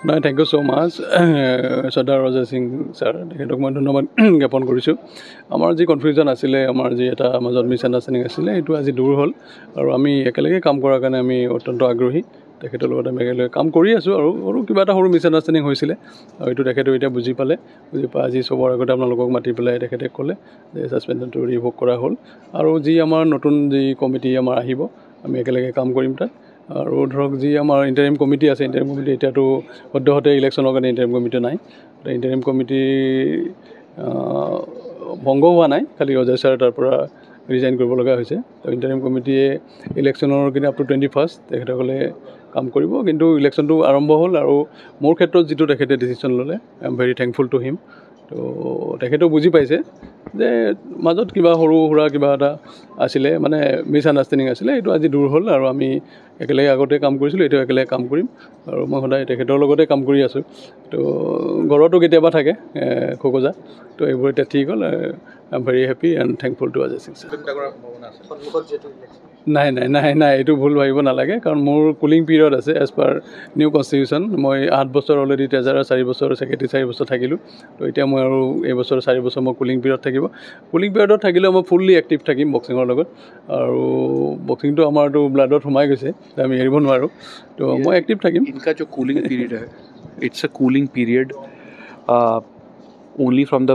নাই thank U so মাচ সৰ্দাৰ ৰজা Singh sir তেখেতক মই ধন্যবাদ জ্ঞাপন কৰিছোঁ আমাৰ যি কনফিউজন আছিলে আমাৰ যি এটা মাজত মিছ আণ্ডাৰষ্টেণ্ডিং আছিলে এইটো আজি দূৰ হ'ল আৰু আমি একেলগে কাম কৰাৰ কাৰণে আমি অত্যন্ত আগ্ৰহী তেখেতৰ লগত আমি একেলগে কাম কৰি আছোঁ আৰু কিবা এটা সৰু মিছ আণ্ডাৰষ্টেণ্ডিং হৈছিলে আৰু এইটো তেখেতেও এতিয়া বুজি পাই আজি চবৰ আগতে আপোনালোকক মাতি পেলাই তেখেতে ক'লে যে ছাছপেনশ্যনটো ৰিভোক কৰা হ'ল আৰু যি আমাৰ নতুন যি কমিটি আমাৰ আহিব আমি একেলগে কাম কৰিম তাত আৰু ধৰক যি আমাৰ ইণ্টাৰিম কমিটি আছে ইণ্টাৰিম কমিটি এতিয়াতো সদ্যহতে ইলেকশ্যনৰ কাৰণে ইণ্টাৰিম কমিটি নাই ইণ্টাৰিম কমিটি ভংগ হোৱা নাই খালি অজয় ছাৰ তাৰ পৰা ৰিজাইন কৰিব লগা হৈছে তো ইণ্টাৰিম কমিটিয়ে ইলেকশ্যনৰ কাৰণে আপ টু 21st তেখেতসকলে কাম কৰিব কিন্তু ইলেকশ্যনটো আৰম্ভ হ'ল আৰু মোৰ ক্ষেত্ৰত যিটো তেখেতে ডিচিশ্যন ল'লে আই am very thankful to him তো তেখেতেও বুজি পাইছে যে মাজত কিবা সৰু সুৰা কিবা এটা আছিলে মানে মিছ আণ্ডাৰষ্টেণ্ডিং আছিলে এইটো আজি দূৰ হ'ল আৰু আমি একেলগে আগতে কাম কৰিছিলোঁ এইটো একেলগে কাম কৰিম আৰু মই সদায় তেখেতৰ লগতে কাম কৰি আছোঁ তো ঘৰতো কেতিয়াবা থাকে খোকোজা তো এইবোৰ এতিয়া ঠিক হ'ল I am very happy and thankful to Ajay Singh sir নাই এইটো ভুল ভাবিব নালাগে কাৰণ মোৰ কুলিং পিৰিয়ড আছে এজ পাৰ নিউ কনষ্টিটিউশ্যন মই 8 বছৰ অলৰেডি ট্ৰেজাৰাৰ 4 বছৰ ছেক্ৰেটাৰী 4 বছৰ থাকিলোঁ তো এতিয়া মই আৰু এইবছৰ 4 বছৰ মই কুলিং পিৰিয়ড থাকিব কুলিং পিৰিয়ডত থাকিলেও মই ফুল্লি এক্টিভ থাকিম বক্সিঙৰ লগত আৰু বক্সিংটো আমাৰতো ব্লাডত সোমাই গৈছে আমি এৰিব নোৱাৰোঁ তো মই এক্টিভ থাকিম इनका जो कूलिंग पीरियड है it's a cooling period only from the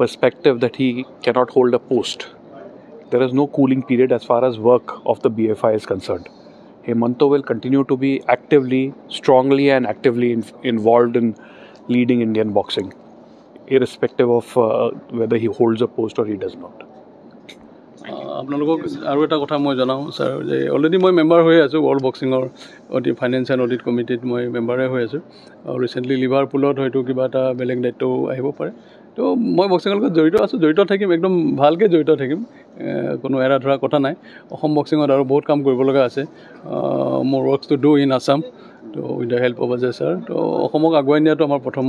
perspective that he cannot hold a post. There is no cooling period as far as work of the BFI is concerned. Hemanto will continue to be strongly and actively involved in leading Indian boxing, irrespective of whether he holds a post or he does not. আপোনালোকক আৰু এটা কথা মই জনাওঁ sir যে already মই member হৈ আছোঁ ৱৰ্ল্ড বক্সিঙৰ ফাইনেন্স এণ্ড অডিট কমিটিত মই মেম্বাৰে হৈ আছোঁ আৰু ৰিচেণ্টলি লিভাৰপুলত হয়তো কিবা এটা বেলেগ দায়িত্বও আহিব পাৰে তো মই বক্সিঙৰ লগত জড়িত থাকিম একদম ভালকৈ জড়িত থাকিম কোনো এৰা ধৰা কথা নাই অসম বক্সিঙত আৰু বহুত কাম কৰিব লগা আছে মোৰ works to do in Assam তো with the help of Ajay sir তো অসমক আগুৱাই নিয়াটো আমাৰ প্ৰথম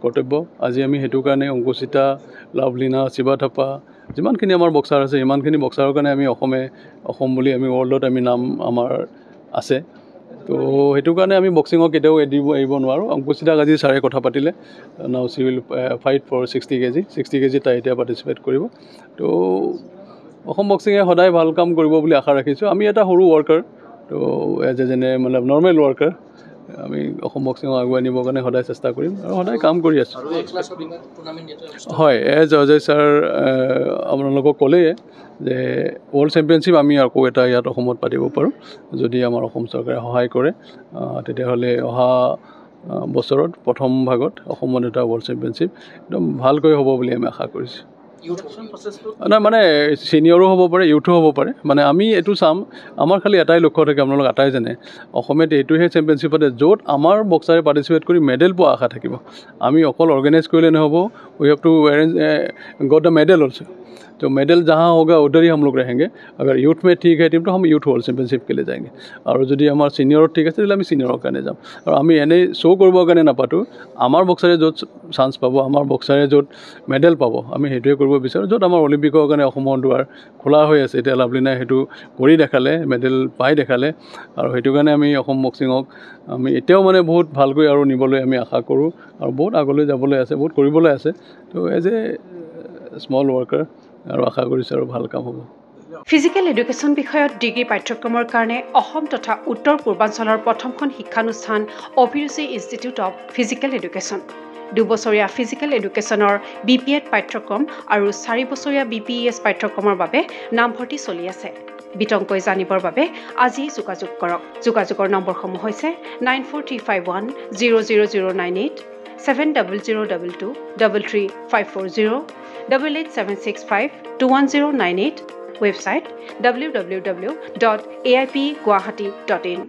কৰ্তব্য আজি আমি সেইটো কাৰণে অংকুচিতা লাভলীনা শিৱা থাপা যিমানখিনি আমাৰ বক্সাৰ আছে ইমানখিনি বক্সাৰৰ কাৰণে আমি অসম বুলি আমি ৱৰ্ল্ডত আমি নাম আমাৰ আছে তো সেইটো কাৰণে আমি বক্সিঙক কেতিয়াও এৰিব নোৱাৰোঁ অংকুচিতাক আজি ছাৰে কথা পাতিলে now she will fight for 60 KG তাই এতিয়া পাৰ্টিচিপেট কৰিব তো অসম বক্সিঙে সদায় ভাল কাম কৰিব বুলি আশা ৰাখিছোঁ আমি এটা সৰু ৱৰ্কাৰ তো এজ মানে নৰ্মেল ৱৰ্কাৰ আমি অসম বক্সিঙক আগুৱাই নিবৰ কাৰণে সদায় চেষ্টা কৰিম আৰু সদায় কাম কৰি আছোঁ হয় এজ অজয় ছাৰ আপোনালোকক ক'লেই যে ৱৰ্ল্ড চেম্পিয়নশ্বিপ আমি আকৌ এটা ইয়াত অসমত পাতিব পাৰোঁ যদি আমাৰ অসম চৰকাৰে সহায় কৰে তেতিয়াহ'লে অহা বছৰত প্ৰথম ভাগত অসমত এটা ৱৰ্ল্ড চেম্পিয়নশ্বিপ একদম ভালকৈ হ'ব বুলি আমি আশা কৰিছোঁ নাই মানে ছিনিয়ৰো হ'ব পাৰে ইউথো হ'ব পাৰে মানে আমি এইটো চাম আমাৰ খালি এটাই লক্ষ্য থাকে আপোনালোক এটাই জানে অসমত এইটোহে চেম্পিয়নশ্বিপ পাতে য'ত আমাৰ বক্সাৰে পাৰ্টিচিপেট কৰি মেডেল পোৱা আশা থাকিব আমি অকল অৰ্গেনাইজ কৰিলে নহ'ব we have to arrange got the medal also तो मेडल जहाँ होगा उधर ही हम लोग रहेंगे अगर यूथ में ठीक है टीम तो हम यूथ वर्ल्ड चैम्पियनशिप के लिए जाएंगे और जो आम सिनियर ठीक है तेल सिनियर कारण जाम और आम एने शो करबर कारण नापातो आमार बक्सारे जो चान्स पाब आमार बक्सारे जो मेडल पाब आम हेतुए करब विचारों जो आम अलिम्पिकर कारण दुआर खोला हो आछे एतिया लाभलीनाय हेतु करि देखाले मेडल पाई देखाले और हेतु कारण आम बक्सिंगक आम एतियाओ माने बहुत भालকৈ और निबले आम आशा करूँ और बहुत आगলৈ जाबले आछे बहुत करिबले आछे तो एज ए स्मल वर्कार और आशा करिছোঁ ভাল কাম হ'ব ফিজিক্যাল এডুকেশন বিষয়ত ডিগ্ৰী পাঠ্যক্ৰমৰ কাৰণে অসম তথা উত্তৰ পূৰ্বাঞ্চলৰ প্ৰথমখন শিক্ষানুষ্ঠান অভিৰুচি ইনষ্টিটিউট অফ ফিজিক্যাল এডুকেশন 2 বছৰীয়া ফিজিক্যাল এডুকেশনৰ বিপিএড পাঠ্যক্ৰম আৰু 4 বছৰীয়া বিপিএছ পাঠ্যক্ৰমৰ বাবে নামভৰ্তি চলি আছে বিতংকৈ জানিবৰ বাবে আজি যোগাযোগ কৰক যোগাযোগৰ নম্বৰসমূহ হৈছে 9435100098 7002 33540 88765 21098 website www.aipguwahati.in